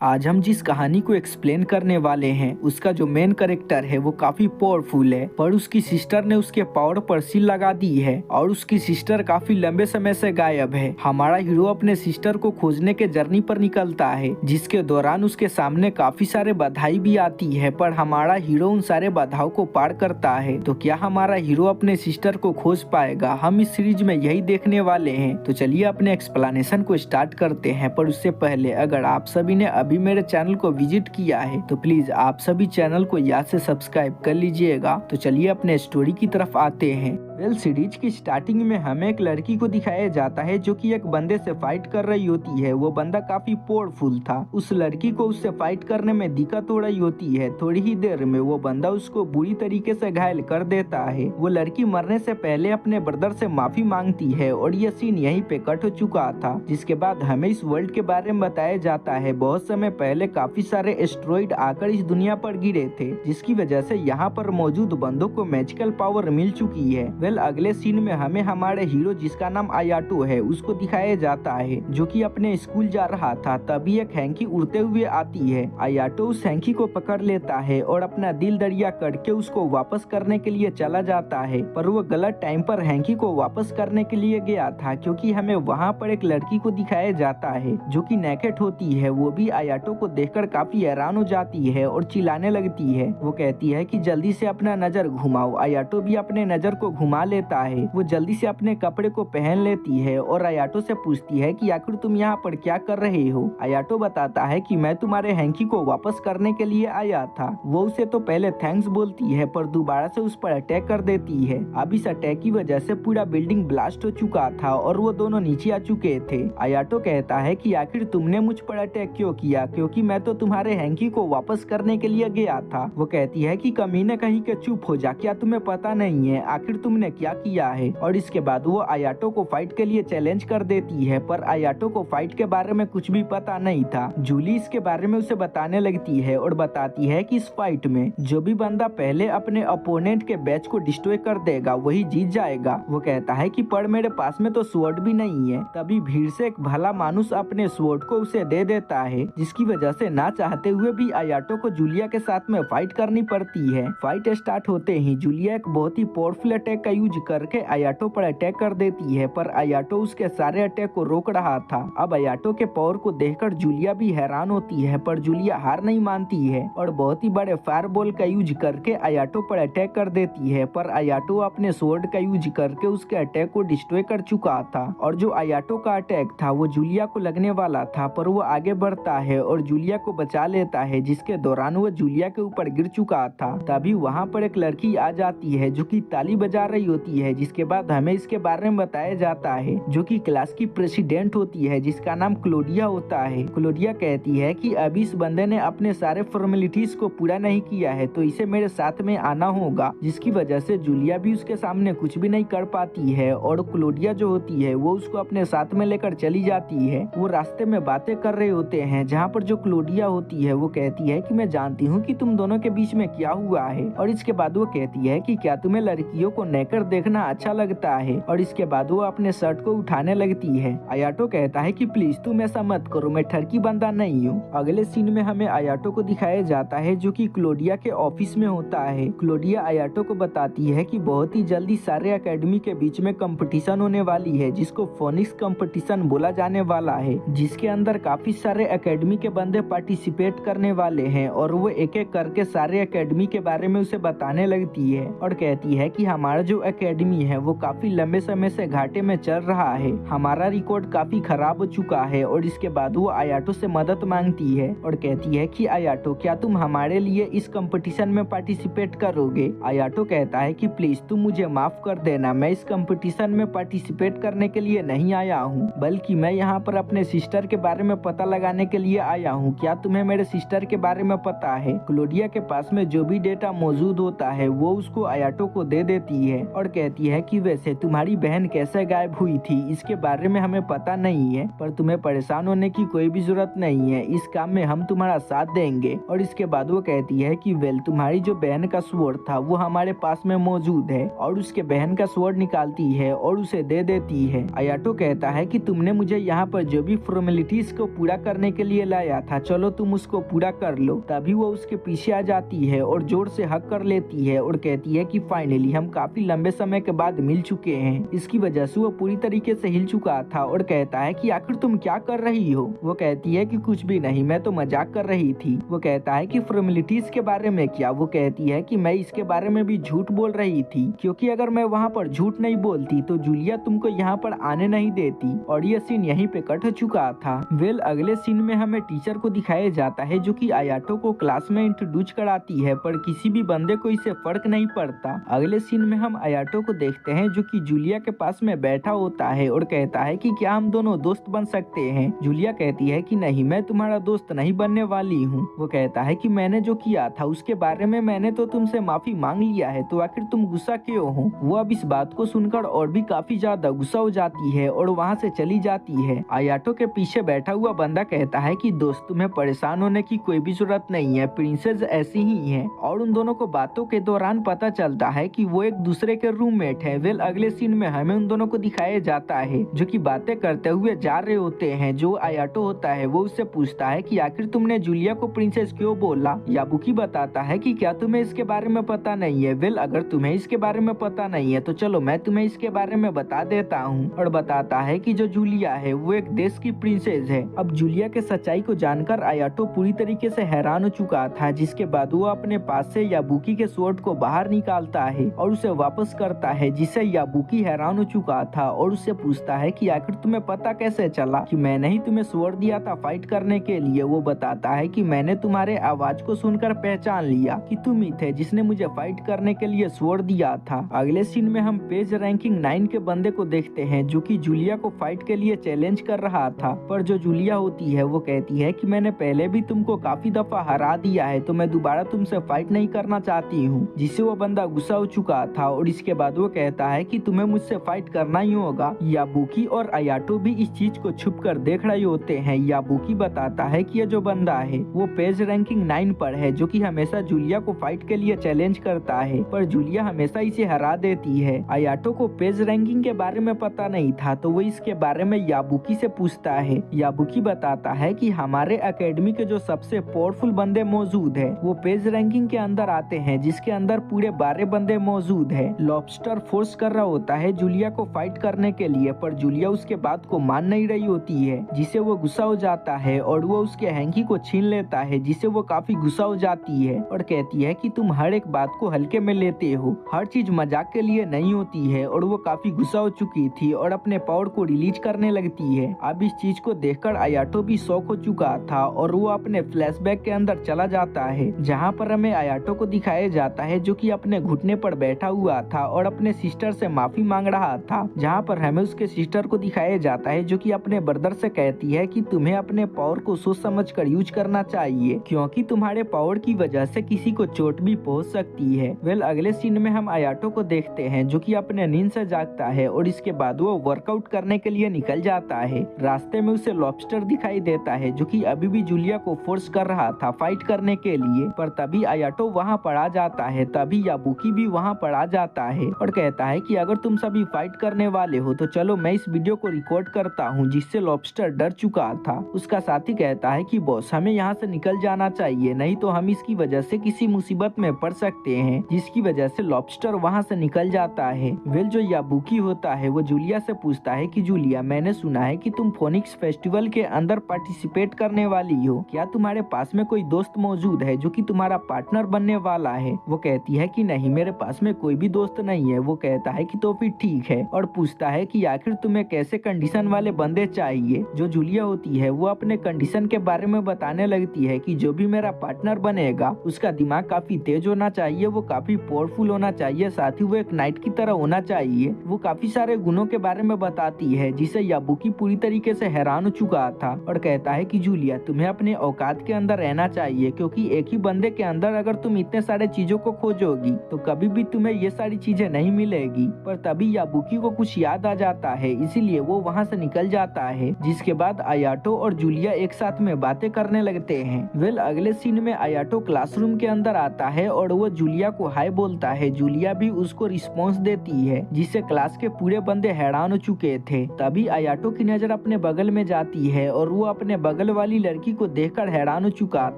आज हम जिस कहानी को एक्सप्लेन करने वाले हैं उसका जो मेन कैरेक्टर है वो काफी पावरफुल है, पर उसकी सिस्टर ने उसके पावर पर सील लगा दी है और उसकी सिस्टर काफी लंबे समय से गायब है। हमारा हीरो अपने सिस्टर को खोजने के जर्नी पर निकलता है, जिसके दौरान उसके सामने काफी सारे बाधाएं भी आती है, पर हमारा हीरो उन सारे बाधाओं को पार करता है। तो क्या हमारा हीरो अपने सिस्टर को खोज पाएगा? हम इस सीरीज में यही देखने वाले हैं। तो चलिए अपने एक्सप्लेनेशन को स्टार्ट करते हैं, पर उससे पहले अगर आप सभी ने अभी मेरे चैनल को विजिट किया है तो प्लीज आप सभी चैनल को याद से सब्सक्राइब कर लीजिएगा। तो चलिए अपने स्टोरी की तरफ आते हैं। सीरीज की स्टार्टिंग में हमें एक लड़की को दिखाया जाता है जो कि एक बंदे से फाइट कर रही होती है। वो बंदा काफी पावरफुल था। उस लड़की को उससे फाइट करने में दिक्कत हो रही होती है। थोड़ी ही देर में वो बंदा उसको बुरी तरीके से घायल कर देता है। वो लड़की मरने से पहले अपने ब्रदर से माफी मांगती है और ये सीन यहीं पे कट हो चुका था। जिसके बाद हमें इस वर्ल्ड के बारे में बताया जाता है। बहुत समय पहले काफी सारे एस्ट्रॉइड आकर इस दुनिया पर गिरे थे, जिसकी वजह से यहाँ पर मौजूद बंदों को मैजिकल पावर मिल चुकी है। अगले सीन में हमें हमारे हीरो जिसका नाम आयाटो है उसको दिखाया जाता है, जो कि अपने स्कूल जा रहा था। तभी एक हैंकी उड़ते हुए आती है। आयाटो उस हैंकी को पकड़ लेता है और अपना दिल दरिया करके उसको वापस करने के लिए चला जाता है, पर वो गलत टाइम पर हैंकी को वापस करने के लिए गया था, क्योंकि हमें वहाँ पर एक लड़की को दिखाया जाता है जो कि नेकेड होती है। वो भी आयाटो को देखकर काफी हैरान हो जाती है और चिल्लाने लगती है। वो कहती है कि जल्दी से अपना नजर घुमाओ। आयाटो भी अपने नजर को घुमा लेता है। वो जल्दी से अपने कपड़े को पहन लेती है और आयाटो से पूछती है कि आखिर तुम यहाँ पर क्या कर रहे हो। आयाटो बताता है कि मैं तुम्हारे हैंकी को वापस करने के लिए आया था। वो उसे तो पहले थैंक्स बोलती है, पर दोबारा से उस पर अटैक कर देती है। अब इस अटैक की वजह से पूरा बिल्डिंग ब्लास्ट हो चुका था और वो दोनों नीचे आ चुके थे। आयाटो कहता है कि आखिर तुमने मुझ पर अटैक क्यों किया, क्योंकि मैं तो तुम्हारे हैंकी को वापस करने के लिए गया था। वो कहती है कि कमीने कहीं के चुप हो जा, क्या तुम्हें पता नहीं है आखिर तुमने क्या किया है। और इसके बाद वो आयाटो को फाइट के लिए चैलेंज कर देती है, पर आयाटो को फाइट के बारे में कुछ भी पता नहीं था। जूली इसके बारे में उसे बताने लगती है और बताती है कि इस फाइट में जो भी बंदा पहले अपने अपोनेंट के बैच को डिस्ट्रॉय कर देगा वही जीत जाएगा। वो कहता है कि पर मेरे पास में तो स्वॉर्ड भी नहीं है। तभी भीड़ से एक भला मानुस अपने स्वॉर्ड को उसे दे देता है, जिसकी वजह से ना चाहते हुए भी आयाटो को जूलिया के साथ में फाइट करनी पड़ती है। फाइट स्टार्ट होते ही जूलिया एक बहुत ही पावरफुल अटैक का यूज करके आयाटो पर अटैक कर देती है, पर आयाटो उसके सारे अटैक को रोक रहा था। अब आयाटो के पावर को देखकर जूलिया भी हैरान होती है, पर जूलिया हार नहीं मानती है और बहुत ही बड़े फायर बॉल का यूज करके आयाटो पर अटैक कर देती है। पर आयाटो अपने स्वॉर्ड का यूज करके उसके अटैक को डिस्ट्रॉय कर चुका था और जो आयाटो का अटैक था वो जूलिया को लगने वाला था, पर वो आगे बढ़ता है और जूलिया को बचा लेता है, जिसके दौरान वो जूलिया के ऊपर गिर चुका था। तभी वहाँ पर एक लड़की आ जाती है जो कि ताली बजा रही होती है। जिसके बाद हमें इसके बारे में बताया जाता है, जो कि क्लास की प्रेसिडेंट होती है जिसका नाम क्लोडिया होता है। क्लोडिया कहती है कि अभी इस बंदे ने अपने सारे फॉर्मेलिटीज को पूरा नहीं किया है, तो इसे मेरे साथ में आना होगा। जिसकी वजह से जूलिया भी उसके सामने कुछ भी नहीं कर पाती है और क्लोडिया जो होती है वो उसको अपने साथ में लेकर चली जाती है। वो रास्ते में बातें कर रहे होते हैं, जहाँ पर जो क्लोडिया होती है वो कहती है कि मैं जानती हूँ कि तुम दोनों के बीच में क्या हुआ है। और इसके बाद वो कहती है कि क्या तुम्हें लड़कियों को नेकर देखना अच्छा लगता है। और इसके बाद वो अपने शर्ट को उठाने लगती है। आयाटो कहता है कि प्लीज तुम ऐसा मत करो, मैं ठरकी बंदा नहीं हूँ। अगले सीन में हमें आयाटो को दिखाया जाता है जो कि क्लोडिया के ऑफिस में होता है। क्लोडिया आयाटो को बताती है कि बहुत ही जल्दी सारे एकेडमी के बीच में कंपटीशन होने वाली है, जिसको फोनिक्स कंपटीशन बोला जाने वाला है, जिसके अंदर काफी सारे एकेडमी के बंदे पार्टिसिपेट करने वाले हैं। और वो एक एक करके सारे एकेडमी के बारे में उसे बताने लगती है और कहती है कि हमारा जो एकेडमी है वो काफी लंबे समय से घाटे में चल रहा है, हमारा रिकॉर्ड काफी खराब हो चुका है। और इसके बाद वो आयाटो से मदद मांगती है और कहती है कि आयाटो क्या तुम हमारे लिए इस कंपटीशन में पार्टिसिपेट करोगे। आयाटो कहता है कि प्लीज तुम मुझे माफ कर देना, मैं इस कंपटीशन में पार्टिसिपेट करने के लिए नहीं आया हूँ, बल्कि मैं यहाँ पर अपने सिस्टर के बारे में पता लगाने के लिए आया हूँ। क्या तुम्हें मेरे सिस्टर के बारे में पता है? क्लोडिया के पास में जो भी डेटा मौजूद होता है वो उसको आयाटो को दे देती है। और कहती है कि वैसे तुम्हारी बहन कैसे गायब हुई थी इसके बारे में हमें पता नहीं है, पर तुम्हें परेशान होने की कोई भी जरूरत नहीं है, इस काम में हम तुम्हारा साथ देंगे। और इसके बाद वो कहती है कि वेल तुम्हारी जो बहन का स्वord था वो हमारे पास में मौजूद है, और उसके बहन का स्वord निकालती है और उसे दे देती है। आयाटो कहता है कि तुमने मुझे यहाँ पर जो भी फॉर्मेलिटीज को पूरा करने के लिए लाया था, चलो तुम उसको पूरा कर लो। तभी वो उसके पीछे आ जाती है और जोर से हक कर लेती है और कहती है कि फाइनली हम काफी लंबे समय के बाद मिल चुके हैं। इसकी वजह से वो पूरी तरीके से हिल चुका था और कहता है कि आखिर तुम क्या कर रही हो। वो कहती है कि कुछ भी नहीं, मैं तो मजाक कर रही थी। वो कहता है कि फॉर्मेलिटीज के बारे में क्या। वो कहती है कि मैं इसके बारे में भी झूठ बोल रही थी, क्योंकि अगर मैं वहाँ पर झूठ नहीं बोलती तो जूलिया तुमको यहाँ पर आने नहीं देती। और ये सीन यहीं पे कट हो चुका था। वेल अगले सीन में हमें टीचर को दिखाया जाता है जो कि आयाटो को क्लास में इंट्रोड्यूस कराती है, पर किसी भी बंदे को इससे फर्क नहीं पड़ता। अगले सीन में हम आयाटो को देखते हैं जो कि जूलिया के पास में बैठा होता है और कहता है कि क्या हम दोनों दोस्त बन सकते हैं। जूलिया कहती है कि नहीं, मैं तुम्हारा दोस्त नहीं बनने वाली हूँ। वो कहता है कि मैंने जो किया था उसके बारे में मैंने तो तुमसे माफी मांग लिया है, तो आखिर तुम गुस्सा क्यों हो। वो अब इस बात को सुनकर और भी काफी ज्यादा गुस्सा हो जाती है और वहाँ से चली जाती है। आयाटो के पीछे बैठा हुआ बंदा कहता है कि दोस्त तुम्हें परेशान होने की कोई भी जरूरत नहीं है, प्रिंसेस ऐसी ही है। और उन दोनों को बातों के दौरान पता चलता है कि वो एक दूसरे के रूममेट है। वेल अगले सीन में हमें उन दोनों को दिखाया जाता है जो कि बातें करते हुए जा रहे होते हैं। जो आयाटो होता है वो उससे पूछता है कि आखिर तुमने जूलिया को प्रिंसेस क्यों बोला। याबुकी बताता है कि क्या तुम्हें इसके बारे में पता नहीं है। वेल अगर तुम्हें इसके बारे में पता नहीं है तो चलो मैं तुम्हें इसके बारे में बता देता हूँ। और बताता है कि जो जूलिया है वो एक देश की प्रिंसेस है। अब जूलिया के सच्चाई को जानकर आयाटो पूरी तरीके से हैरान हो चुका था, जिसके बाद वो अपने पास से याबुकी के स्वॉर्ड को बाहर निकालता है और उसे वापस करता है, जिससे याबुकी हैरान हो चुका था और उससे पूछता है कि आखिर तुम्हें पता कैसे चला कि मैंने ही तुम्हें स्वॉर्ड दिया था फाइट करने के लिए। वो बताता है कि मैंने तुम्हारे आवाज को सुनकर पहचान लिया कि तुम ही थे जिसने मुझे फाइट करने के लिए स्वॉर्ड दिया था। अगले सीन में हम पेज रैंकिंग 9 के बंदे को देखते हैं जो कि जूलिया को फाइट के लिए चैलेंज कर रहा था, पर जो जूलिया होती है वो कहती है कि मैंने पहले भी तुमको काफी दफा हरा दिया है, तो मैं दोबारा तुमसे फाइट नहीं करना चाहती हूँ। जिससे वो बंदा गुस्सा हो चुका था और इसके बाद वो कहता है कि तुम्हें मुझसे फाइट करना ही होगा। याबुकी और आयाटो भी इस चीज को छुप कर देख रहे होते हैं। याबुकी बताता है कि ये जो बंदा है वो पेज रैंकिंग 9 पर है, जो कि हमेशा जूलिया को फाइट के लिए चैलेंज करता है, पर जूलिया हमेशा इसे हरा देती है। आयाटो को पेज रैंकिंग के बारे में पता नहीं था, तो वो इसके बारे में याबुकी से पूछता है। याबुकी बताता है कि हमारे एकेडमी के जो सबसे पावरफुल बंदे मौजूद है वो पेज रैंकिंग के अंदर आते हैं, जिसके अंदर पूरे 12 बंदे मौजूद है। लॉबस्टर फोर्स कर रहा होता है जूलिया को फाइट करने के लिए, पर जूलिया उसके बात को मान नहीं रही होती है, जिससे वो गुस्सा हो जाता है और वो उसके हैंकी को छीन लेता है, जिससे वो काफी गुस्सा हो जाती है और कहती है कि तुम हर एक बात को हल्के में लेते हो, हर चीज मजाक के लिए नहीं होती है। और वो काफी गुस्सा हो चुकी थी और अपने पावर को रिलीज करने लगती है। अब इस चीज को देखकर आयाटो भी शॉक हो चुका था और वो अपने फ्लैशबैक के अंदर चला जाता है, जहाँ पर हमें आयाटो को दिखाया जाता है जो कि अपने घुटने पर बैठा हुआ था और अपने सिस्टर से माफी मांग रहा था। जहाँ पर हमें उसके सिस्टर को दिखाया जाता है जो कि अपने ब्रदर से कहती है कि तुम्हें अपने पावर को सोच समझ कर यूज करना चाहिए, क्योंकि तुम्हारे पावर की वजह से किसी को चोट भी पहुंच सकती है। वेल अगले सीन में हम आयाटो को देखते हैं जो कि अपने नींद से जागता है और इसके बाद वो वर्कआउट करने के लिए निकल जाता है। रास्ते में उसे लॉबस्टर दिखाई देता है जो कि अभी भी जूलिया को फोर्स कर रहा था फाइट करने के लिए, पर तभी आयाटो वहाँ पर आ जाता है। तभी याबुकी भी वहाँ पर आ जाता है और कहता है कि अगर तुम सभी फाइट करने वाले हो तो चलो मैं इस वीडियो को रिकॉर्ड करता हूँ, जिससे लॉबस्टर डर चुका था। उसका साथी कहता है कि बॉस हमें यहाँ से निकल जाना चाहिए, नहीं तो हम इसकी वजह से किसी मुसीबत में पड़ सकते हैं, जिसकी वजह से लॉबस्टर वहाँ से निकल जाता है। वेल जो याबुकी होता है वो जूलिया से पूछता है कि जूलिया मैंने सुना है कि तुम फोनिक्स फेस्टिवल के अंदर पार्टिसिपेट करने वाली हो, क्या तुम्हारे पास में कोई दोस्त मौजूद है जो कि तुम्हारा पार्टनर बनने वाला है। वो कहती है कि नहीं मेरे पास में कोई भी दोस्त नहीं है। वो कहता है कि तो फिर ठीक है और पूछता है कि आखिर तुम्हें कैसे कंडीशन वाले बंदे चाहिए। जो जूलिया होती है वो अपने कंडीशन के बारे में बताने लगती है कि जो भी मेरा पार्टनर बनेगा उसका दिमाग काफी तेज होना चाहिए, वो काफी पावरफुल होना चाहिए, साथ ही वो एक नाइट की तरह होना चाहिए। वो काफी सारे गुणों के बारे में बताती है, जिसे याबुकी पूरी तरीके से हैरान हो चुका था और कहता है कि जूलिया तुम्हें अपने औकात के अंदर रहना चाहिए, क्योंकि एक ही बंदे के अंदर अगर तुम इतने सारे चीजों को खोजोगी तो कभी भी तुम्हें ये सारी चीजें नहीं मिलेगी। पर तभी याबुकी को कुछ याद आ जाता है, इसीलिए वो वहाँ से निकल जाता है। जिसके बाद आयाटो और जूलिया एक साथ में बातें करने लगते हैं। वेल अगले सीन में आयाटो क्लासरूम के अंदर आता है और वो जूलिया को हाय बोलता है। जूलिया भी उसको रिस्पॉन्स देती है, जिससे क्लास के पूरे बंदे हैरान हो चुके थे। तभी आयाटो की नजर अपने बगल में जाती है और वो अपने बगल वाली लड़की को देखकर हैरान हो चुका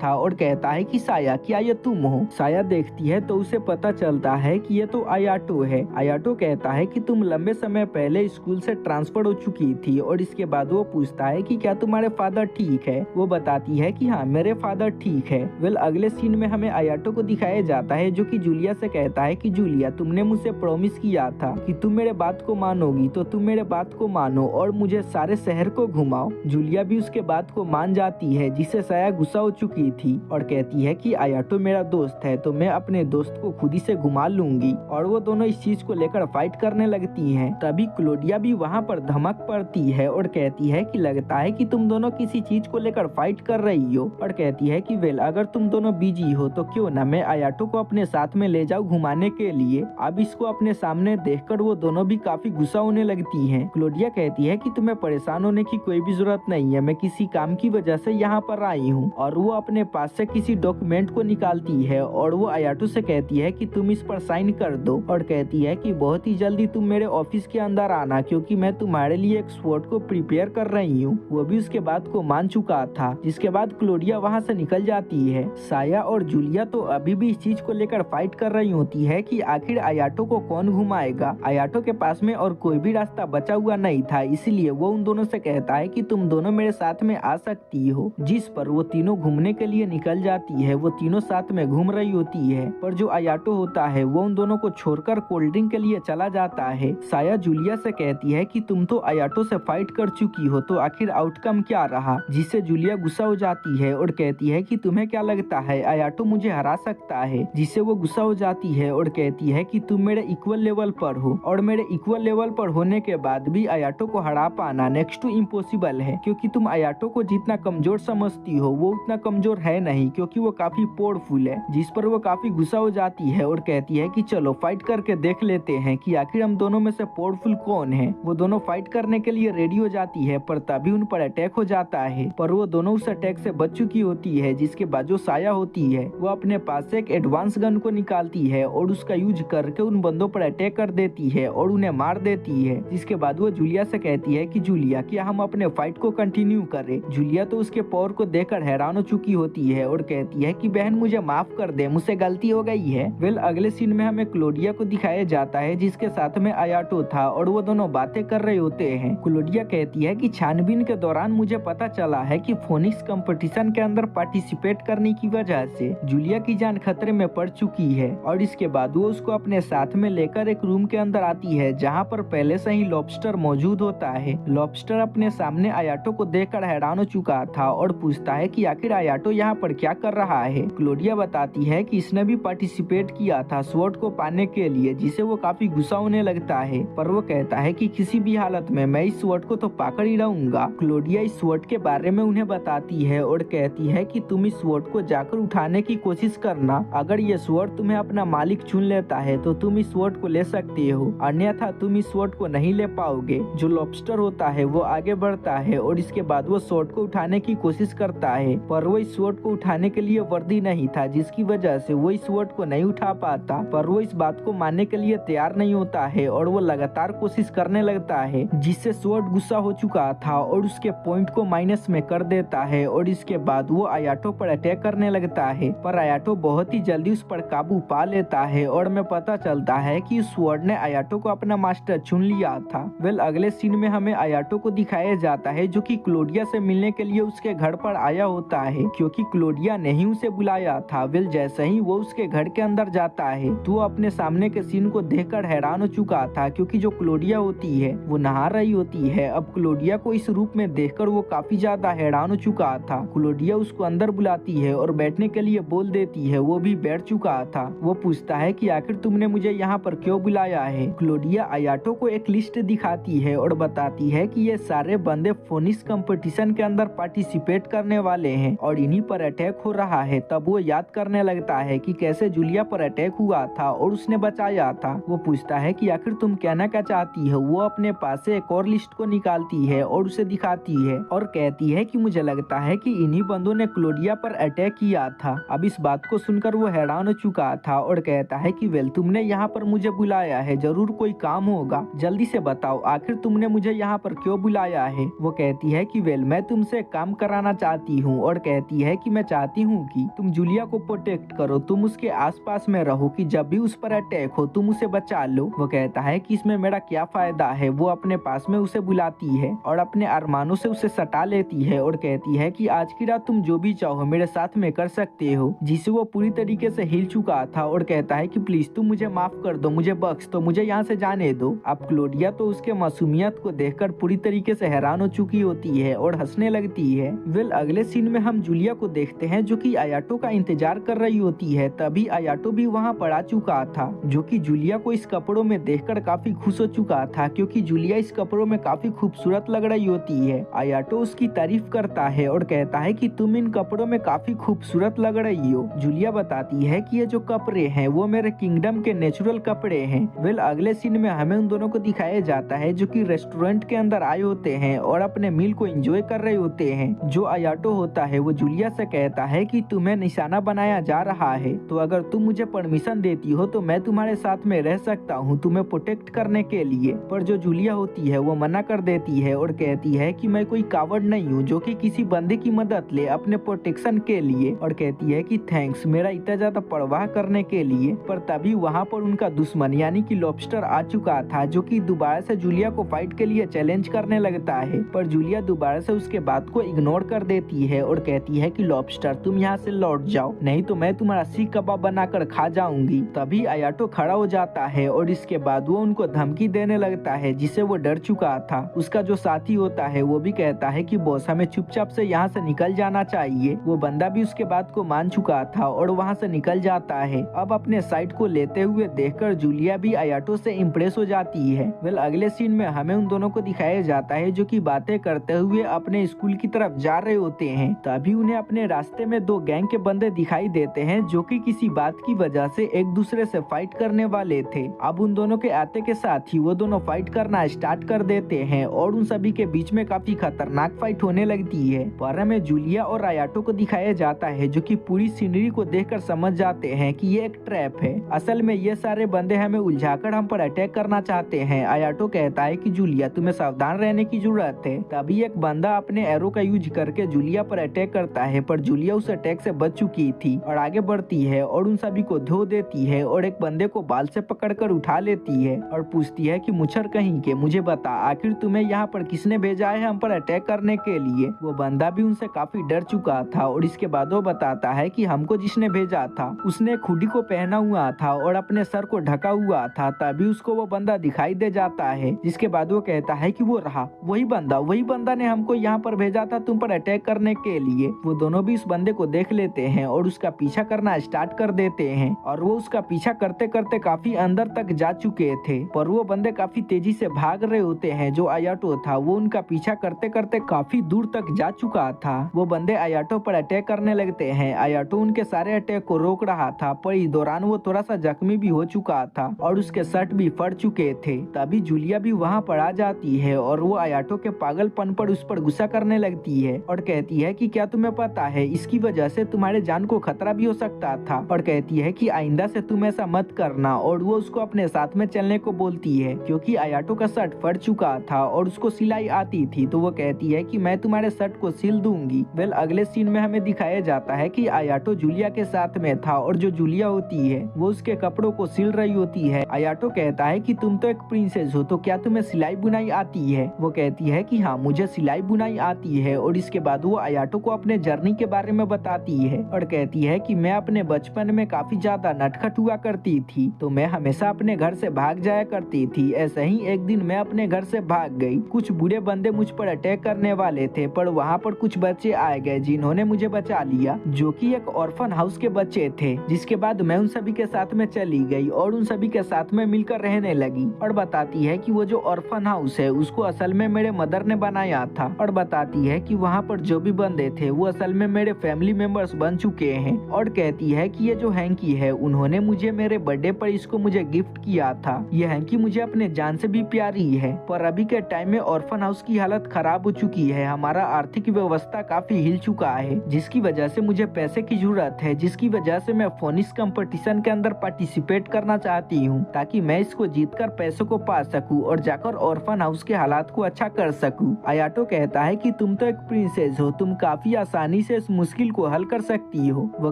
था और कहता है कि साया, क्या ये तुम हो? साया देखती है तो उसे पता चलता है कि ये तो आयाटो है। आयाटो कहता है कि तुम लंबे समय पहले स्कूल से ट्रांसफर हो चुकी थी और इसके बाद वो पूछता है कि क्या तुम्हारे फादर ठीक है? वो बताती है कि हाँ, मेरे फादर ठीक है। वेल अगले सीन में हमें आयाटो को दिखाया जाता है, जो कि जूलिया से कहता है कि जूलिया, तुमने मुझसे प्रॉमिस किया था कि तुम मेरे बात को मानोगी, तो तुम मेरे बात को मानो और मुझे सारे शहर को घुमाओ। जूलिया भी उसके बात को मान जाती है, जिससे साया गुस्सा हो चुकी थी और कहती है कि आयाटो मेरा दोस्त है, तो मैं अपने दोस्त को खुद ही से घुमा लूंगी। और वो दोनों इस चीज को लेकर फाइट करने लगती हैं। तभी क्लोडिया भी वहाँ पर धमक पड़ती है और कहती है कि लगता है कि तुम दोनों किसी चीज को लेकर फाइट कर रही हो, और कहती है कि वेल अगर तुम दोनों बिजी हो तो क्यों ना मैं आयाटो को अपने साथ में ले जाऊं घुमाने के लिए। अब इसको अपने सामने देखकर वो दोनों भी काफी गुस्सा होने लगती हैं। क्लोडिया कहती है कि तुम्हें परेशान होने की कोई भी जरूरत नहीं है, मैं किसी काम की वजह से यहाँ पर आई हूँ। और वो अपने पास से किसी डॉक्यूमेंट को निकालती है और वो आयाटो से कहती है कि तुम इस पर साइन कर दो, और कहती है कि बहुत ही जल्दी तुम मेरे ऑफिस के अंदर आना, क्योंकि मैं तुम्हारे लिए एक स्वॉर्ड को प्रिपेयर कर रही हूँ। वो भी उसके बात को मान चुका था। जिसके बाद क्लोडिया वहाँ से निकल जाती है। साया और जूलिया तो अभी भी इस चीज को लेकर फाइट कर रही होती है कि आखिर आयाटो को कौन घुमाएगा। आयाटो के पास में और कोई भी रास्ता बचा हुआ नहीं था, इसलिए वो उन दोनों से कहता है कि तुम दोनों मेरे साथ में आ सकती हो। जिस पर वो तीनों घूमने के लिए निकल जाती है। वो तीनों साथ में घूम रही होती है, पर जो आयाटो होता है वो उन दोनों को छोड़कर कोल्ड ड्रिंक के लिए चला जाता है। साया जूलिया से कहती है कि तुम तो आयाटो से फाइट कर चुकी हो, तो आखिर आउटकम क्या रहा? जिससे जूलिया गुस्सा हो जाती है और कहती है कि तुम्हें क्या लगता है आयाटो मुझे हरा सकता है? जिससे वो गुस्सा हो जाती है और कहती है कि तुम मेरे इक्वल लेवल पर हो, और मेरे इक्वल लेवल पर होने के बाद भी आयाटो को हरा पाना नेक्स्ट टू इम्पॉसिबल है, क्योंकि तुम आयाटो को जितना कमजोर समझती हो वो उतना कमजोर है नहीं, क्योंकि वो काफी पावरफुल है। जिस पर वो काफी गुस्सा हो जाती है और कहती है कि चलो फाइट करके देख लेते हैं कि आखिर हम दोनों में से पावरफुल कौन है। वो दोनों फाइट करने के लिए रेडी हो जाती है, पर तभी उन पर अटैक हो जाता है। पर वो दोनों उस अटैक से बच चुकी होती है। जिसके बाद जो साया होती है वो अपने पास से एक एडवांस गन को निकालती है और उसका यूज करके उन बंदों पर अटैक कर देती है और उन्हें मार देती है। जिसके बाद वो जूलिया से कहती है कि जूलिया, क्या हम अपने फाइट को कंटिन्यू करें? जूलिया तो उसके पावर को देखकर हैरान हो चुकी होती है और कहती है कि बहन मुझे माफ कर दे, मुझसे गलती हो गई है। वेल अगले सीन में हमें क्लोडिया को दिखाया जाता है, जिसके साथ में आयाटो था और वो दोनों बातें कर रहे होते हैं। क्लोडिया कहती है कि छानबीन के दौरान मुझे पता चला है कि फोनिक्स कंपटीशन के अंदर पार्टिसिपेट करने की वजह से जूलिया की जान खतरे में पड़ चुकी है। और इसके बाद वो उसको अपने साथ में लेकर एक रूम के अंदर आती है, जहाँ पर पहले से ही लॉबस्टर मौजूद होता है। लॉबस्टर अपने सामने आयाटो को देखकर हैरान हो चुका था और पूछता है कि आखिर आयाटो यहाँ पर क्या कर रहा है। क्लोडिया बताती है कि इसने भी पार्टिसिपेट किया था स्वॉर्ड को पाने के लिए, जिसे वो काफी गुस्सा होने लगता है। पर वो कहता है कि किसी भी हालत में मैं इस स्वॉर्ड को तो पाकर ही रहूंगा। क्लोडिया इस स्वॉर्ड के बारे में उन्हें बताती है और कहती है कि तुम इस स्वॉर्ड को जाकर उठाने की कोशिश करना। अगर ये स्वॉर्ड तुम्हें अपना मालिक चुन लेता है तो तुम इस स्वॉर्ड को ले सकते हो, अन्यथा तुम इस स्वॉर्ड को नहीं ले पाओगे। जो लॉबस्टर होता है वो आगे बढ़ता है और इसके बाद वो स्वॉर्ड को उठाने की कोशिश करता है, पर वो इस स्वॉर्ड को उठाने के लिए वर्दी नहीं था, जिसकी वजह से वो इस स्वॉर्ड को नहीं उठा पाता। पर वो इस बात को मानने के लिए तैयार नहीं होता है और वो लगातार कोशिश करने लगता है, जिससे स्वॉर्ड गुस्सा हो चुका था और उसके पॉइंट को माइनस में कर देता है। और इसके बाद वो आयाटो पर अटैक करने लगता है, पर आयाटो बहुत ही जल्दी उस पर काबू पा लेता है और हमें पता चलता है कि उस स्वॉर्ड ने आयाटो को अपना मास्टर चुन लिया था। वेल अगले सीन में हमें आयाटो को दिखाया जाता है, जो कि क्लोडिया से मिलने के लिए उसके घर पर आया होता है, क्योंकि क्लोडिया ने ही उसे बुलाया था। वेल जैसे ही वो उसके घर के अंदर जाता है तो वो अपने सामने के सीन को देखकर हैरान हो चुका था, क्योंकि जो क्लोडिया होती है वो नहा रही होती है। अब क्लोडिया को इस रूप में देखकर वो काफी ज्यादा हैरान हो चुका था। क्लोडिया उसको अंदर बुलाती है और बैठने के लिए बोल देती है। वो भी बैठ चुका था। वो पूछता है कि आखिर तुमने मुझे यहाँ पर क्यों बुलाया है। क्लोडिया आयाटो को एक लिस्ट दिखाती है और बताती है कि ये सारे बंदे फोनिक्स कंपटीशन के अंदर पार्टिसिपेट करने वाले हैं और इन्हीं पर अटैक हो रहा है। तब वो याद करने लगता है कि कैसे जूलिया पर अटैक हुआ था और उसने बचाया था। वो पूछता है कि आखिर तुम कहना क्या चाहती हो। वो अपने पास से एक और लिस्ट को निकालती है और उसे दिखाती है और कहती है कि मुझे लगता है कि इन्हीं बंदों ने क्लोडिया पर अटैक किया था। अब इस बात को सुनकर वो हैरान हो चुका था और कहता है कि वेल, तुमने यहाँ पर मुझे बुलाया है, जरूर कोई काम होगा, जल्दी से बताओ आखिर तुमने मुझे यहाँ पर क्यों बुलाया है। वो कहती है कि वेल, मैं तुमसे काम कराना चाहती हूँ और कहती है कि मैं चाहती हूँ कि तुम जूलिया को प्रोटेक्ट करो, तुम उसके आसपास में रहो कि जब भी उस पर अटैक हो तुम उसे बचा लो। वो कहता है कि इसमें मेरा क्या फायदा है। वो अपने पास में उसे बुलाती है और अपने अरमानों से उसे सटा लेती है और कहती है कि आज की रात तुम जो भी चाहो मेरे साथ में कर सकते हो, जिसे वो पूरी तरीके से हिल चुका था और कहता है कि प्लीज तुम मुझे माफ कर दो, मुझे बख्श दो, मुझे यहाँ से जाने दो। अब क्लोडिया तो उसके मासूमियत को देखकर पूरी तरीके से हैरान हो चुकी होती है और हंसने लगती है। वेल, अगले सीन में हम जूलिया को देखते हैं जो कि आयाटो का इंतजार कर रही होती है। तभी आयाटो भी वहाँ पर आ चुका था, जो कि जूलिया को इस कपड़ों में देखकर काफी खुश हो चुका था, क्योंकि जूलिया इस कपड़ों में काफी खूबसूरत लग रही होती है। आयाटो उसकी तारीफ करता है और कहता है कि तुम इन कपड़ों में काफी खूबसूरत लग रही हो। जूलिया बताती है कि ये जो कपड़े हैं वो मेरे किंगडम के नेचुरल कपड़े हैं। वेल, अगले सीन में हमें उन दोनों को दिखाया जाता है जो कि रेस्टोरेंट के अंदर आए होते हैं और अपने मील को एंजॉय कर रहे होते हैं। जो आयाटो होता है वो जूलिया से कहता है कि तुम्हें निशाना बनाया जा रहा है, तो अगर तुम मुझे परमिशन देती हो तो मैं तुम्हारे साथ में रह सकता हूँ तुम्हें प्रोटेक्ट करने के लिए। पर जो जूलिया होती है वो मना कर देती है और कहती है कि मैं कोई कावड़ नहीं हूँ जो कि किसी बंदे की मदद ले अपने प्रोटेक्शन के लिए, और कहती है कि थैंक्स मेरा इतना ज्यादा परवाह करने के लिए। पर तभी वहाँ पर उनका दुश्मन यानी कि लॉबस्टर आ चुका था, जो कि दोबारा से जूलिया को फाइट के लिए चैलेंज करने लगता है। पर जूलिया दोबारा से उसके बात को इग्नोर कर देती है और कहती है कि लॉबस्टर तुम यहाँ से लौट जाओ, नहीं तो मैं तुम्हारा सीख कबाब बनाकर खा जाऊंगी। तभी आयाटो खड़ा हो जाता है और इसके बाद वो उनको धमकी देने लगता है जिससे वो डर चुका था। उसका जो साथी होता है वो भी कहता है कि बॉस हमें चुपचाप से यहाँ से निकल जाना चाहिए। वो बंदा भी उसके बात को मान चुका था और वहाँ से निकल जाता है। अब अपने साइड को लेते हुए देखकर जूलिया भी आयाटो से इम्प्रेस हो जाती है। वेल, अगले सीन में हमें उन दोनों को दिखाया जाता है जो कि बातें करते हुए अपने स्कूल की तरफ जा रहे होते हैं। तभी उन्हें अपने रास्ते में दो गैंग के बंदे दिखाई देते हैं जो कि किसी बात की वजह से एक दूसरे से फाइट करने वाले थे। अब उन दोनों के आते के साथ ही वो दोनों फाइट करना स्टार्ट कर देते हैं और उन सभी के बीच में काफी खतरनाक फाइट होने लगती है। पर हमें जूलिया और आयाटो को दिखाया जाता है जो कि पूरी सीनरी को देखकर समझ जाते हैं कि ये एक ट्रैप है। असल में ये सारे बंदे हमें उलझाकर हम पर अटैक करना चाहते हैं। आयाटो कहता है कि जूलिया तुम्हें सावधान रहने की जरूरत है। तभी एक बंदा अपने एरो का यूज करके जूलिया पर अटैक करता है, पर जूलिया उस अटैक से बच चुकी थी और आगे बढ़ती है और उन सभी को धो देती है और एक बंदे को बाल से पकड़कर उठा लेती है और पूछती है कि मुच्छर कहीं के, मुझे बता आखिर तुम्हें यहाँ पर किसने भेजा है हम पर अटैक करने के लिए। वो बंदा भी उनसे काफी डर चुका था और इसके बाद वो बताता है कि हमको जिसने भेजा था उसने हुडी को पहना हुआ था और अपने सर को ढका हुआ था। तभी उसको वो बंदा दिखाई दे जाता है, जिसके बाद वो कहता है कि वो रहा वही बंदा ने हमको यहाँ पर भेजा था तुम पर अटैक करने के लिए। वो दोनों भी उस बंदे को देख लेते हैं और उसका पीछा करना स्टार्ट कर देते हैं और वो उसका पीछा करते करते काफी अंदर तक जा चुके थे। पर वो बंदे काफी तेजी से भाग रहे होते हैं। जो आयाटो था वो उनका पीछा करते करते काफी दूर तक जा चुका था। वो बंदे आयाटो पर अटैक करने लगते हैं। आयाटो उनके सारे अटैक को रोक रहा था, पर इस दौरान वो थोड़ा सा जख्मी भी हो चुका था और उसके शर्ट भी फट चुके थे। तभी जूलिया भी वहाँ पर आ जाती है और वो आयाटो के पागलपन पर उस पर गुस्सा करने लगती है और कहती है कि क्या तुम्हें पता है इसकी वजह से तुम्हारे जान को खतरा भी हो सकता था, और कहती है कि आइंदा से तुम ऐसा मत करना। और वो उसको अपने साथ में चलने को बोलती है क्योंकि आयाटो का शर्ट फट चुका था और उसको सिलाई आती थी, तो वो कहती है कि मैं तुम्हारे शर्ट को सिल दूंगी। वेल, अगले सीन में हमें दिखाया जाता है कि आयाटो जूलिया के साथ में था और जो जूलिया होती है वो उसके कपड़ों को सिल रही होती है। आयाटो कहता है कि तुम तो एक प्रिंसेस हो, तो क्या तुम्हें सिलाई बुनाई आती है। वो कहती है कि हाँ मुझे सिलाई बुनाई आती है और इसके बाद वो आयाटो को अपने जर्नी के बारे में बताती है और कहती है कि मैं अपने बचपन में काफी ज्यादा नटखट हुआ करती थी, तो मैं हमेशा अपने घर से भाग जाया करती थी। ऐसे ही एक दिन मैं अपने घर से भाग गई। कुछ बुरे बंदे मुझ पर अटैक करने वाले थे, पर वहाँ पर कुछ बच्चे आए गए जिन्होंने मुझे बचा लिया, जो कि एक ऑर्फन हाउस के बच्चे थे। जिसके बाद मैं उन सभी के साथ में चली गई और उन सभी के साथ में मिलकर रहने लगी। और बताती है कि वो जो ऑर्फन हाउस है उसको असल में मेरे मदर ने बनाया था, और बताती है कि वहाँ पर जो भी बंदे थे वो असल में मेरे फैमिली मेंबर्स बन चुके हैं। और कहती है कि ये जो हैंकी है उन्होंने मुझे मेरे बर्थडे पर इसको मुझे गिफ्ट किया था। यह हैंकी मुझे अपने जान से भी प्यारी है, पर अभी के टाइम में ऑर्फन हाउस की हालत खराब हो चुकी है। हमारा आर्थिक व्यवस्था काफी हिल चुका है, जिसकी वजह से मुझे पैसे की जरूरत है, जिसकी वजह से मैं फोनिक्स कंपटीशन के अंदर पार्टिसिपेट करना चाहती हूँ, ताकि मैं इसको जीतकर पैसों को पा सकूं और जाकर ऑर्फन हाउस के हालात को अच्छा कर सकूं। आयाटो कहता है कि तुम तो एक प्रिंसेस हो, तुम काफी आसानी से इस मुश्किल को हल कर सकती हो। वो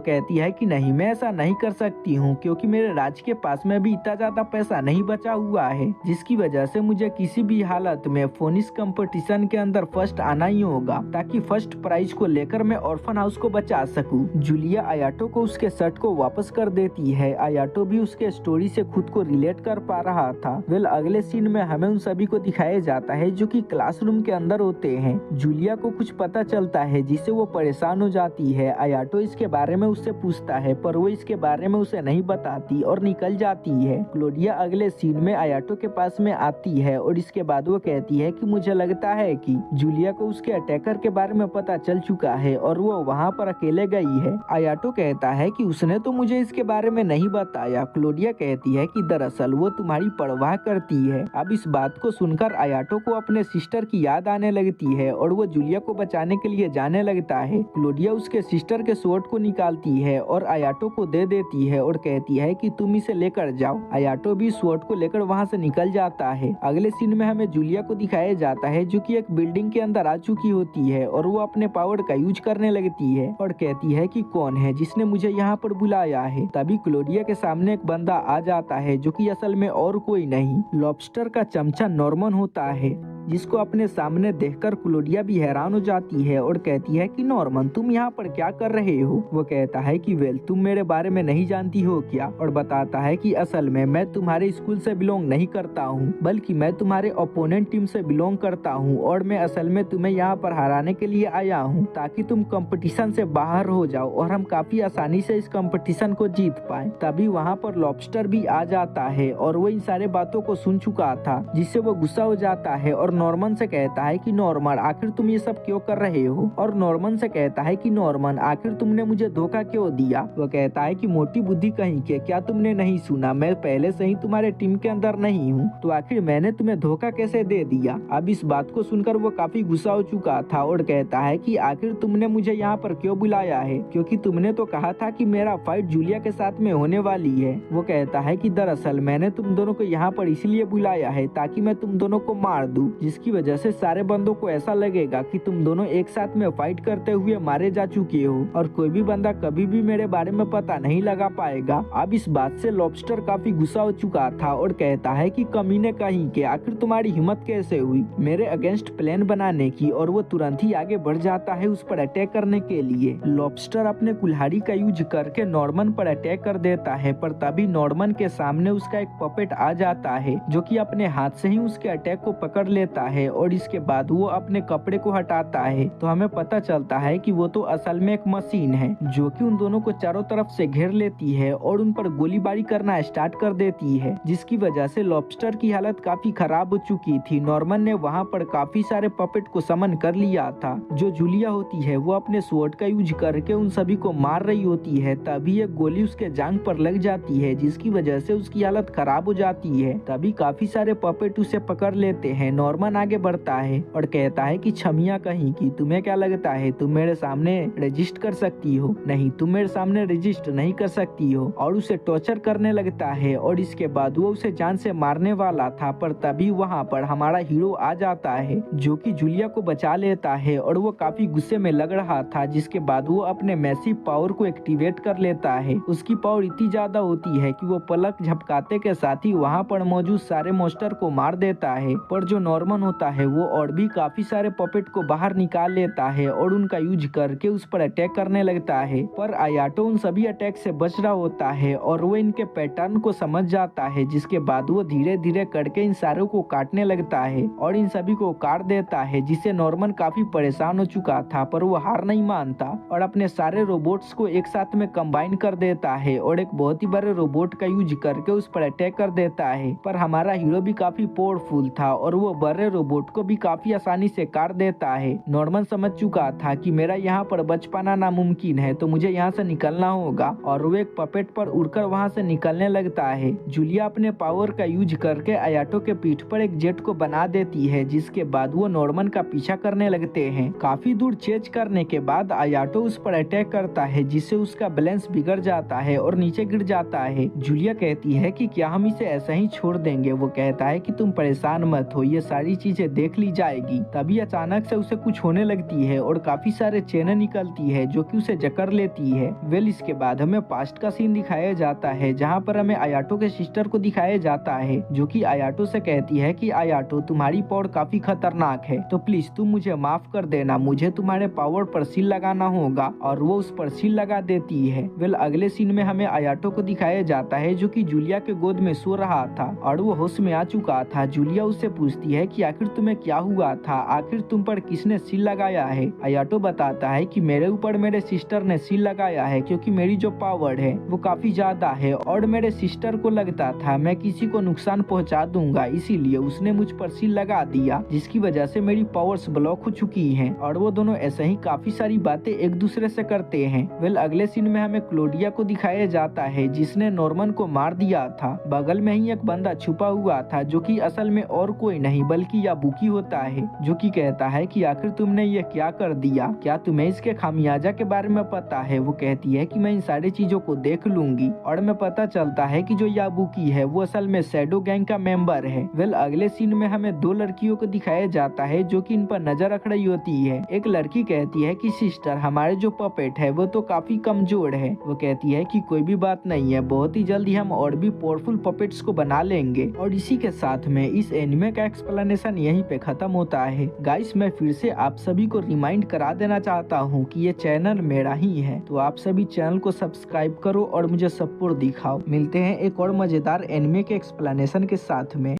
कहती है कि नहीं, मैं ऐसा नहीं कर सकती हूँ, क्योंकि मेरे राज्य के पास में भी इतना ज्यादा पैसा नहीं बचा हुआ है, जिसकी वजह से मुझे किसी भी हालत में फोनिक्स कंपटीशन के अंदर फर्स्ट आना ही होगा, ताकि फर्स्ट प्राइज को लेकर मैं ऑर्फन हाउस को बचा सकूं। जूलिया आयाटो को उसके शर्ट को वापस कर देती है। आयाटो भी उसके स्टोरी से खुद को रिलेट कर पा रहा था। अगले सीन में हमें उन सभी को दिखाया जाता है जो कि क्लासरूम के अंदर होते हैं। जूलिया को कुछ पता चलता है, जिससे वो परेशान हो जाती है। आयाटो इसके बारे में उससे पूछता है, पर वो इसके बारे में उसे नहीं बताती और निकल जाती है। क्लोडिया अगले सीन में आयाटो के पास में आती है और इसके बाद वो कहती है कि मुझे लगता है कि जूलिया को उसके अटैकर के बारे में पता चल चुका है और वो वहाँ पर अकेले गई है। आयाटो कहता है कि उसने तो मुझे इसके बारे में नहीं बताया। क्लोडिया कहती है कि दरअसल वो तुम्हारी परवाह करती है। अब इस बात को सुनकर आयाटो को अपने सिस्टर की याद आने लगती है और वो जूलिया को बचाने के लिए जाने लगता है। क्लोडिया उसके सिस्टर के स्वॉर्ड को निकालती है और आयाटो को दे देती है और कहती है कि तुम इसे लेकर जाओ। आयाटो भी स्वॉर्ड को लेकर वहाँ से निकल जाता है। अगले सीन में हमें जूलिया को दिखाया जाता है, जो कि एक बिल्डिंग के अंदर आ चुकी होती है और वो अपने पावर का यूज करने लगती है और कहती है कि कौन है जिसने मुझे यहाँ पर बुलाया है। तभी क्लोडिया के सामने एक बंदा आ जाता है, जो कि असल में और कोई नहीं, लॉबस्टर का चमचा नॉर्मन होता है, जिसको अपने सामने देखकर क्लोडिया भी हैरान हो जाती है और कहती है कि नॉर्मन, तुम यहाँ पर क्या कर रहे हो? वो कहता है कि वेल, तुम मेरे बारे में नहीं जानती हो क्या? और बताता है कि असल में मैं तुम्हारे स्कूल से बिलोंग नहीं करता हूँ, बल्कि मैं तुम्हारे ओपोनेंट टीम से बिलोंग करता हूँ और मैं असल में तुम्हें यहाँ पर हराने के लिए आया हूँ, ताकि तुम कंपटीशन से बाहर हो जाओ और हम काफी आसानी से इस कंपटीशन को जीत पाए। तभी वहाँ पर लॉबस्टर भी आ जाता है और वो इन सारे बातों को सुन चुका था, जिससे वो गुस्सा हो जाता है और नॉर्मन से कहता है कि नॉर्मन, आखिर तुम ये सब क्यों कर रहे हो? और नॉर्मन से कहता है कि नॉर्मन, आखिर तुमने मुझे धोखा क्यों दिया? वो कहता है कि मोटी बुद्धि कहीं के, क्या तुमने नहीं सुना? मैं पहले से ही तुम्हारे टीम के अंदर नहीं हूँ, तो आखिर मैंने तुम्हें धोखा कैसे दे दिया? अब इस बात को सुनकर वो काफी गुस्सा हो चुका था और कहता है कि आखिर तुमने मुझे यहाँ पर क्यों बुलाया है, क्योंकि तुमने तो कहा था कि मेरा फाइट जूलिया के साथ में होने वाली है। वो कहता है कि दरअसल मैंने तुम दोनों को यहाँ पर इसलिए बुलाया है ताकि मैं तुम दोनों को मार दूं, जिसकी वजह से सारे बंदों को ऐसा लगेगा कि तुम दोनों एक साथ में फाइट करते हुए मारे जा चुके हो और कोई भी बंदा कभी भी मेरे बारे में पता नहीं लगा पाएगा। अब इस बात से लॉबस्टर काफी गुस्सा हो चुका था और कहता है कि कमीने कहीं के, आखिर तुम्हारी हिम्मत कैसे हुई मेरे अगेंस्ट प्लान बनाने की? और वो तुरंत ही आगे बढ़ जाता है उस पर अटैक करने के लिए। लॉबस्टर अपने कुल्हाड़ी का यूज करके नॉर्मन पर अटैक कर देता है, पर तभी नॉर्मन के सामने उसका एक पपेट आ जाता है, जो कि अपने हाथ से ही उसके अटैक को पकड़ लेता है और इसके बाद वो अपने कपड़े को हटाता है तो हमें पता चलता है कि वो तो असल में एक मशीन है, जो कि उन दोनों को चारों तरफ से घेर लेती है और उन पर गोलीबारी करना स्टार्ट कर देती है, जिसकी वजह से लॉबस्टर की हालत काफी खराब हो चुकी थी। नॉर्मन ने वहाँ पर काफी सारे पपेट को समन कर लिया था। जो जूलिया होती है वो अपने स्वॉर्ड का यूज करके उन सभी को मार रही होती है, तभी एक गोली उसके जांघ पर लग जाती है, जिसकी वजह से उसकी हालत खराब हो जाती है। तभी काफी सारे पपेट उसे पकड़ लेते हैं। नॉर्मन आगे बढ़ता है और कहता है कि छमिया कहीं की, तुम्हें क्या लगता है तुम मेरे सामने रजिस्ट कर सकती हो? नहीं, तुम मेरे सामने रजिस्ट नहीं कर सकती हो। और उसे टॉर्चर करने लगता है और इसके बाद वो उसे जान से मारने वाला था, पर तभी वहाँ पर हमारा हीरो आ जाता है, जो कि जूलिया को बचा लेता है और वो काफी गुस्से में लग रहा था, जिसके बाद वो अपने मैसिव पावर को एक्टिवेट कर लेता है। उसकी पावर इतनी ज्यादा होती है कि वो पलक झपकाते के साथ ही वहाँ पर मौजूद सारे मॉन्स्टर को मार देता है। पर जो नॉर्मन होता है वो और भी काफी सारे पपेट को बाहर निकाल लेता है और उनका यूज करके उस पर अटैक करने लगता है, पर आयाटो उन सभी अटैक से बच रहा होता है और वो इनके पैटर्न को समझ जाता है, जिसके बाद वो धीरे धीरे करके इन सारों को काटने लगता है और इन सभी को काट देता है, जिससे नॉर्मन काफी परेशान हो चुका था, पर वो हार नहीं मानता और अपने सारे रोबोट्स को एक साथ में कंबाइन कर देता है और एक बहुत ही बड़े रोबोट का यूज करके उस पर अटैक कर देता है। पर हमारा हीरो भी काफी पावरफुल था और वो बड़े सारे रोबोट को भी काफी आसानी से काट देता है। नॉर्मन समझ चुका था कि मेरा यहाँ पर बच पाना नामुमकिन है, तो मुझे यहाँ से निकलना होगा और वो एक पपेट पर उड़कर वहाँ से निकलने लगता है। जूलिया अपने पावर का यूज करके आयाटो के पीठ पर एक जेट को बना देती है, जिसके बाद वो नॉर्मन का पीछा करने लगते हैं। काफी दूर चेज करने के बाद आयाटो उस पर अटैक करता है, जिससे उसका बैलेंस बिगड़ जाता है और नीचे गिर जाता है। जूलिया कहती है कि क्या हम इसे ऐसा ही छोड़ देंगे। वो कहता है कि तुम परेशान मत हो, ये सारी चीजें देख ली जाएगी। तभी अचानक से उसे कुछ होने लगती है और काफी सारे चेनें निकलती है जो कि उसे जकड़ लेती है। इसके बाद हमें पास्ट का सीन दिखाया जाता है, जहाँ पर हमें आयाटो के सिस्टर को दिखाया जाता है, जो कि आयाटो से कहती है कि आयाटो तुम्हारी पावर काफी खतरनाक है, तो प्लीज तुम मुझे माफ कर देना, मुझे तुम्हारे पावर पर सील लगाना होगा। और वो उस पर सील लगा देती है। अगले सीन में हमें आयाटो को दिखाया जाता है, जो कि जूलिया के गोद में सो रहा था और वो होश में आ चुका था। जूलिया उससे पूछती है कि आखिर तुम्हें क्या हुआ था, आखिर तुम पर किसने सील लगाया है। आयाटो बताता है कि मेरे ऊपर मेरे सिस्टर ने सील लगाया है, क्योंकि मेरी जो पावर है वो काफी ज्यादा है और मेरे सिस्टर को लगता था मैं किसी को नुकसान पहुंचा दूंगा, इसीलिए उसने मुझ पर सील लगा दिया, जिसकी वजह से मेरी पावर्स ब्लॉक हो चुकी हैं। और वो दोनों ऐसे ही काफी सारी बातें एक दूसरे से करते हैं। अगले सीन में हमें क्लोडिया को दिखाया जाता है, जिसने नॉर्मन को मार दिया था। बगल में ही एक बंदा छुपा हुआ था, जो कि असल में और कोई नहीं बल्कि याबुकी होता है, जो कि कहता है कि आखिर तुमने ये क्या कर दिया, क्या तुम्हें इसके खामियाजा के बारे में पता है। वो कहती है कि मैं इन सारी चीजों को देख लूंगी। और मैं पता चलता है कि जो याबुकी है वो असल में शैडो गैंग का मेंबर है। अगले सीन में हमें दो लड़कियों को दिखाया जाता है, जो कि इन पर नजर रख रही होती है। एक लड़की कहती है कि सिस्टर हमारे जो पपेट है वो तो काफी कमजोर है। वो कहती है कि कोई भी बात नहीं है, बहुत ही जल्दी हम और भी पावरफुल पपेट्स को बना लेंगे। और इसी के साथ में इस एनिमे का एक्सप्लेनेशन यहीं पे खत्म होता है। गाइस, मैं फिर से आप सभी को रिमाइंड करा देना चाहता हूँ कि ये चैनल मेरा ही है, तो आप सभी चैनल को सब्सक्राइब करो और मुझे सपोर्ट दिखाओ। मिलते हैं एक और मजेदार एनिमे के एक्सप्लेनेशन के साथ में।